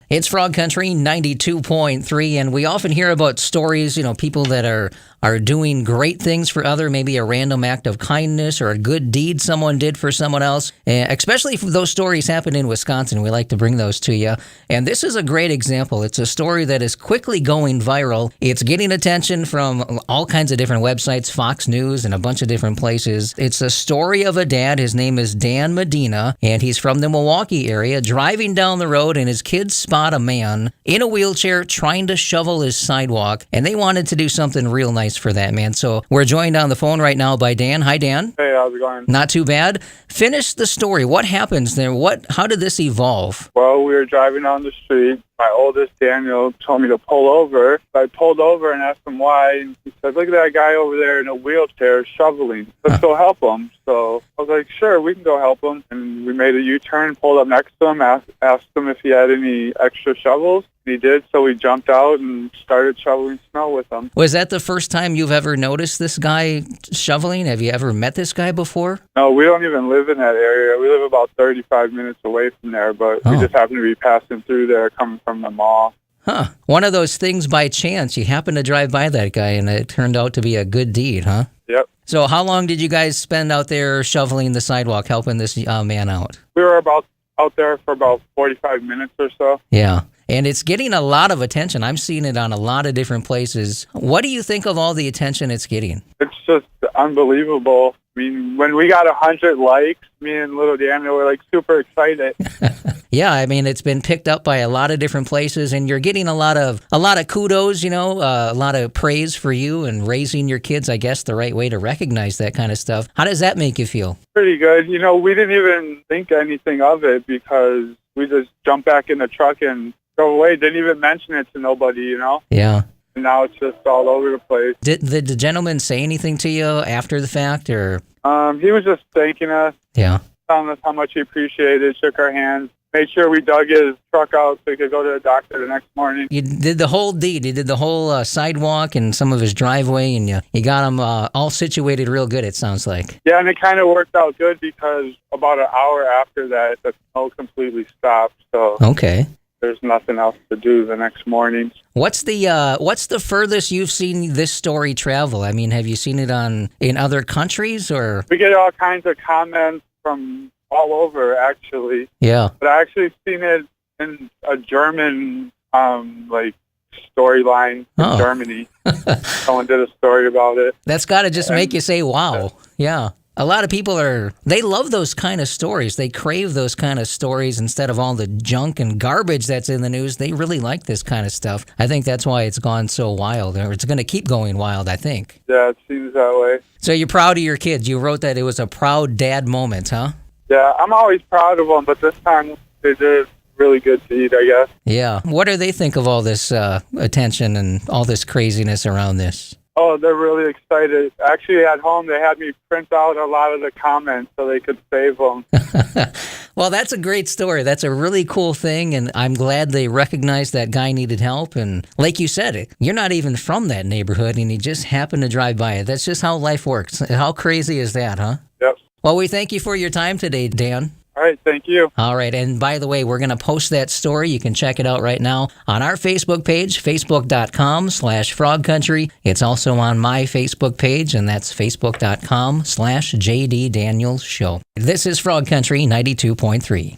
It's Frog Country 92.3, and we often hear about stories, people that are doing great things for other, maybe a random act of kindness or a good deed someone did for someone else. Especially if those stories happen in Wisconsin, we like to bring those to you. And this is a great example. It's a story that is quickly going viral. It's getting attention from all kinds of different websites, Fox News, and a bunch of different places. It's a story of a dad. His name is Dan Medina, and he's from the Milwaukee area, driving down the road, and his kids spot a man in a wheelchair trying to shovel his sidewalk, and they wanted to do something real nice for that man. So we're joined on the phone right now by Dan. Hi, Dan. Hey, how's it going? Not too bad. Finish the story. What happens there? How did this evolve? Well, we were driving down the street. My oldest, Daniel, told me to pull over. I pulled over and asked him why. And he said, look at that guy over there in a wheelchair shoveling. Let's go help him. So I was like, sure, we can go help him. And we made a U-turn, pulled up next to him, asked him if he had any extra shovels. He did, so we jumped out and started shoveling snow with him. Was that the first time you've ever noticed this guy shoveling? Have you ever met this guy before? No, we don't even live in that area. We live about 35 minutes away from there, but we just happen to be passing through there coming from the mall. Huh. One of those things by chance. You happened to drive by that guy, and it turned out to be a good deed, huh? Yep. So how long did you guys spend out there shoveling the sidewalk, helping this man out? We were out there for about 45 minutes or so. Yeah. And it's getting a lot of attention. I'm seeing it on a lot of different places. What do you think of all the attention it's getting? It's just unbelievable. I mean, when we got 100 likes, me and little Daniel were like super excited. Yeah, I mean, it's been picked up by a lot of different places, and you're getting a lot of kudos, a lot of praise for you and raising your kids, I guess, the right way to recognize that kind of stuff. How does that make you feel? Pretty good. We didn't even think anything of it because we just jumped back in the truck and drove away. Didn't even mention it to nobody, Yeah. And now it's just all over the place. Did the gentleman say anything to you after the fact, or? He was just thanking us. Yeah. Telling us how much he appreciated, shook our hands, made sure we dug his truck out so he could go to the doctor the next morning. You did the whole deed. You did the whole sidewalk and some of his driveway, and you got him all situated real good, it sounds like. Yeah, and it kind of worked out good because about an hour after that, the snow completely stopped. So okay. There's nothing else to do the next morning. What's the furthest you've seen this story travel? I mean, have you seen it in other countries, or? We get all kinds of comments from all over, actually. Yeah. But I actually seen it in a German storyline in Germany. Someone did a story about it. That's got to just make you say, wow. Yeah. A lot of people they love those kind of stories. They crave those kind of stories instead of all the junk and garbage that's in the news. They really like this kind of stuff. I think that's why it's gone so wild, or it's going to keep going wild, I think. Yeah, it seems that way. So you're proud of your kids. You wrote that it was a proud dad moment, huh? Yeah, I'm always proud of them, but this time they did really good deed, I guess. Yeah. What do they think of all this attention and all this craziness around this? Oh, they're really excited. Actually, at home, they had me print out a lot of the comments so they could save them. Well, that's a great story. That's a really cool thing, and I'm glad they recognized that guy needed help. And like you said, you're not even from that neighborhood, and you just happened to drive by it. That's just how life works. How crazy is that, huh? Yep. Well, we thank you for your time today, Dan. All right, thank you. All right, and by the way, we're going to post that story. You can check it out right now on our Facebook page, facebook.com/frogcountry. It's also on my Facebook page, and that's facebook.com/JD Daniels Show. This is Frog Country 92.3.